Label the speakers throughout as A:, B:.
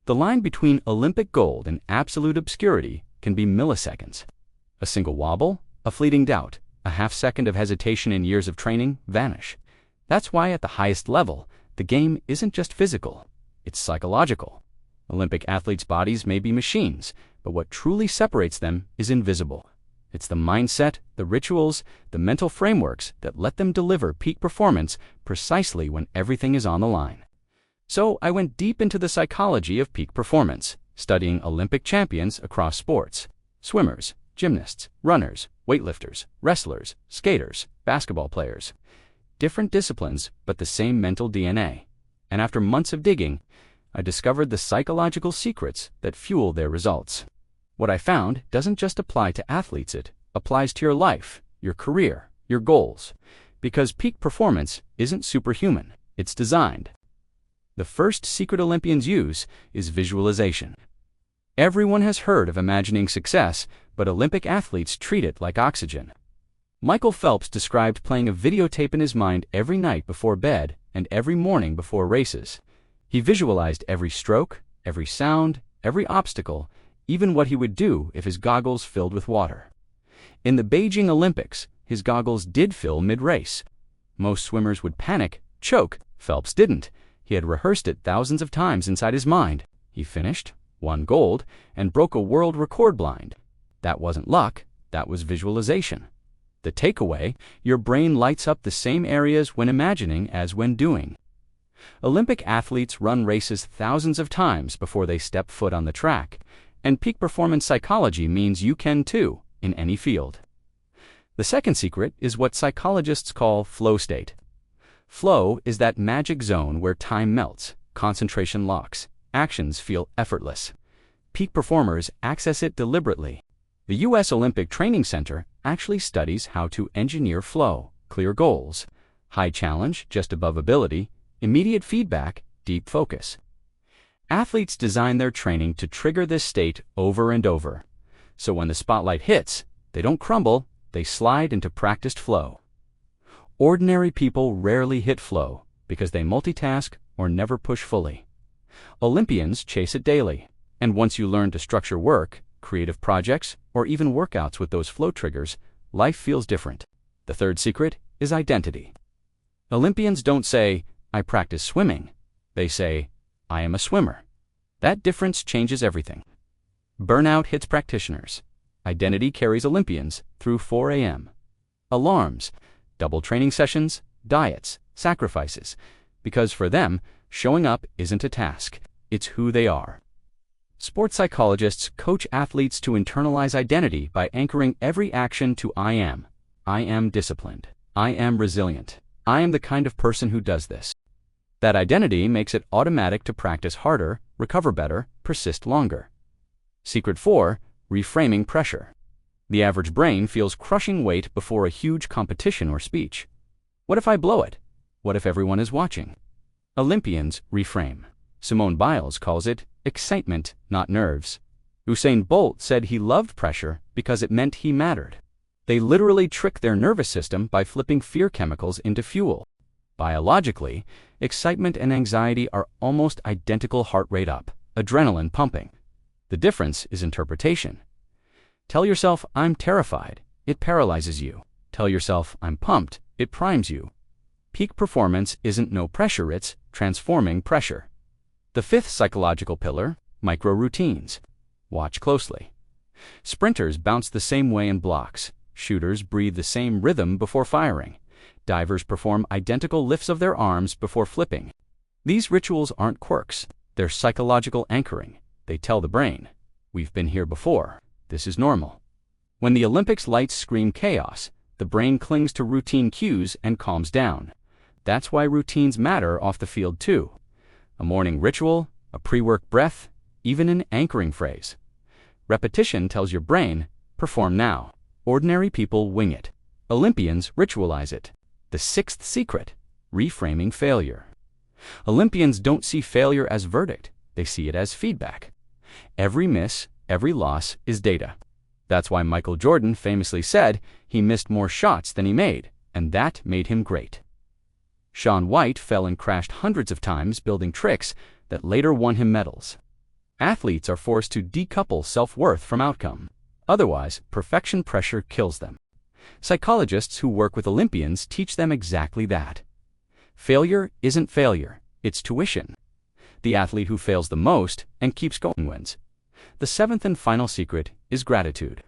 A: The line between Olympic gold and absolute obscurity can be milliseconds. A single wobble, a fleeting doubt, a half-second of hesitation in years of training vanish. That's why at the highest level, the game isn't just physical, it's psychological. Olympic athletes' bodies may be machines, but what truly separates them is invisible. It's the mindset, the rituals, the mental frameworks that let them deliver peak performance precisely when everything is on the line. So I went deep into the psychology of peak performance, studying Olympic champions across sports: swimmers, gymnasts, runners, weightlifters, wrestlers, skaters, basketball players. Different disciplines, but the same mental DNA. And after months of digging, I discovered the psychological secrets that fuel their results. What I found doesn't just apply to athletes, it applies to your life, your career, your goals. Because peak performance isn't superhuman, it's designed. The first secret Olympians use is visualization. Everyone has heard of imagining success, but Olympic athletes treat it like oxygen. Michael Phelps described playing a videotape in his mind every night before bed and every morning before races. He visualized every stroke, every sound, every obstacle, even what he would do if his goggles filled with water. In the Beijing Olympics, his goggles did fill mid-race. Most swimmers would panic, choke. Phelps didn't. He had rehearsed it thousands of times inside his mind. He finished, won gold, and broke a world record blind. That wasn't luck, that was visualization. The takeaway: your brain lights up the same areas when imagining as when doing. Olympic athletes run races thousands of times before they step foot on the track, and peak performance psychology means you can too, in any field. The second secret is what psychologists call flow state. Flow is that magic zone where time melts, concentration locks, actions feel effortless. Peak performers access it deliberately. The U.S. Olympic Training Center actually studies how to engineer flow: clear goals, high challenge just above ability, immediate feedback, deep focus. Athletes design their training to trigger this state over and over. So when the spotlight hits, they don't crumble, they slide into practiced flow. Ordinary people rarely hit flow because they multitask or never push fully. Olympians chase it daily, and once you learn to structure work, creative projects, or even workouts with those flow triggers, life feels different. The third secret is identity. Olympians don't say, "I practice swimming." They say, "I am a swimmer." That difference changes everything. Burnout hits practitioners. Identity carries Olympians through 4 a.m. Alarms, double training sessions, diets, sacrifices. Because for them, showing up isn't a task, it's who they are. Sports psychologists coach athletes to internalize identity by anchoring every action to I am. I am disciplined. I am resilient. I am the kind of person who does this. That identity makes it automatic to practice harder, recover better, persist longer. Secret 4: reframing pressure. The average brain feels crushing weight before a huge competition or speech. What if I blow it? What if everyone is watching? Olympians reframe. Simone Biles calls it excitement, not nerves. Usain Bolt said he loved pressure because it meant he mattered. They literally trick their nervous system by flipping fear chemicals into fuel. Biologically, excitement and anxiety are almost identical: heart rate up, adrenaline pumping. The difference is interpretation. Tell yourself, "I'm terrified," it paralyzes you. Tell yourself, "I'm pumped," it primes you. Peak performance isn't no pressure, it's transforming pressure. The fifth psychological pillar: micro-routines. Watch closely. Sprinters bounce the same way in blocks. Shooters breathe the same rhythm before firing. Divers perform identical lifts of their arms before flipping. These rituals aren't quirks, they're psychological anchoring. They tell the brain, "We've been here before, this is normal." When the Olympics lights scream chaos, the brain clings to routine cues and calms down. That's why routines matter off the field too. A morning ritual, a pre-work breath, even an anchoring phrase. Repetition tells your brain, "Perform now." Ordinary people wing it. Olympians ritualize it. The sixth secret: reframing failure. Olympians don't see failure as verdict, they see it as feedback. Every miss, every loss is data. That's why Michael Jordan famously said he missed more shots than he made, and that made him great. Shaun White fell and crashed hundreds of times building tricks that later won him medals. Athletes are forced to decouple self-worth from outcome. Otherwise, perfection pressure kills them. Psychologists who work with Olympians teach them exactly that. Failure isn't failure, it's tuition. The athlete who fails the most and keeps going wins. The seventh and final secret is gratitude.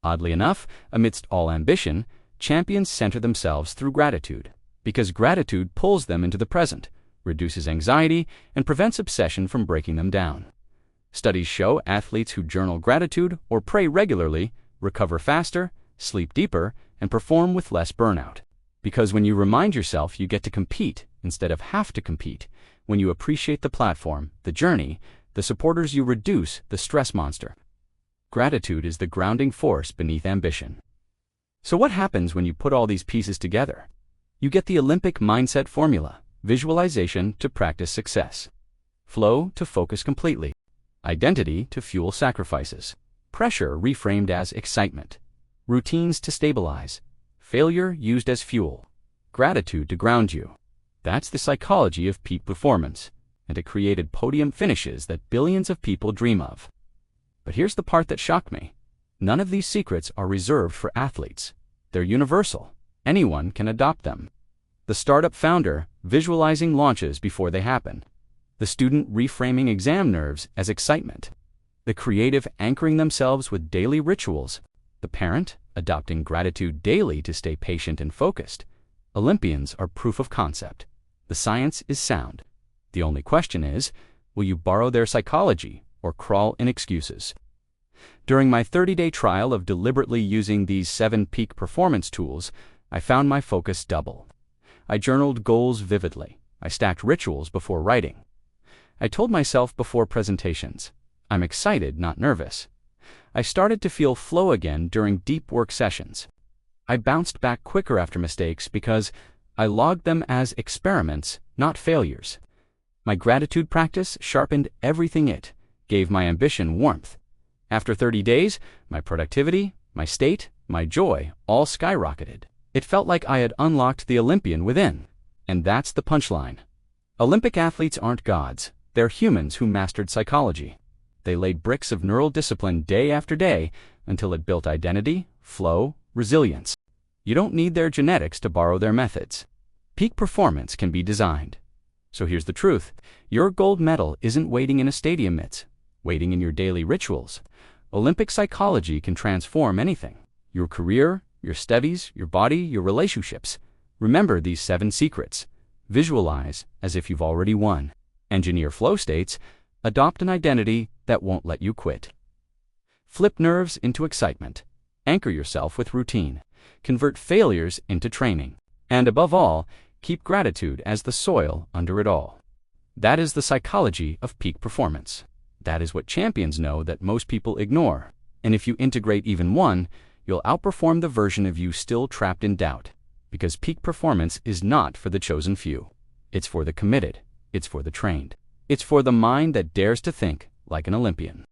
A: Oddly enough, amidst all ambition, champions center themselves through gratitude, because gratitude pulls them into the present, reduces anxiety, and prevents obsession from breaking them down. Studies show athletes who journal gratitude or pray regularly recover faster, sleep deeper, and perform with less burnout. Because when you remind yourself you get to compete instead of have to compete, when you appreciate the platform, the journey, the supporters, you reduce the stress monster. Gratitude is the grounding force beneath ambition. So what happens when you put all these pieces together? You get the Olympic mindset formula: visualization to practice success, flow to focus completely, identity to fuel sacrifices, pressure reframed as excitement, routines to stabilize, failure used as fuel, gratitude to ground you. That's the psychology of peak performance, and it created podium finishes that billions of people dream of. But here's the part that shocked me. None of these secrets are reserved for athletes. They're universal. Anyone can adopt them. The startup founder visualizing launches before they happen. The student reframing exam nerves as excitement. The creative anchoring themselves with daily rituals. The parent adopting gratitude daily to stay patient and focused. Olympians are proof of concept. The science is sound. The only question is, will you borrow their psychology or crawl in excuses? During my 30-day trial of deliberately using these 7 peak performance tools, I found my focus double. I journaled goals vividly. I stacked rituals before writing. I told myself before presentations, I'm excited, not nervous. I started to feel flow again during deep work sessions. I bounced back quicker after mistakes because I logged them as experiments, not failures. My gratitude practice sharpened everything. It gave my ambition warmth. After 30 days, my productivity, my state, my joy all skyrocketed. It felt like I had unlocked the Olympian within. And that's the punchline. Olympic athletes aren't gods. They're humans who mastered psychology. They laid bricks of neural discipline day after day until it built identity, flow, resilience. You don't need their genetics to borrow their methods. Peak performance can be designed. So here's the truth. Your gold medal isn't waiting in a stadium, it's waiting in your daily rituals. Olympic psychology can transform anything. Your career, your studies, your body, your relationships. Remember these 7 secrets. Visualize as if you've already won. Engineer flow states. Adopt an identity that won't let you quit. Flip nerves into excitement. Anchor yourself with routine. Convert failures into training. And above all, keep gratitude as the soil under it all. That is the psychology of peak performance. That is what champions know that most people ignore. And if you integrate even one, you'll outperform the version of you still trapped in doubt. Because peak performance is not for the chosen few. It's for the committed. It's for the trained. It's for the mind that dares to think like an Olympian.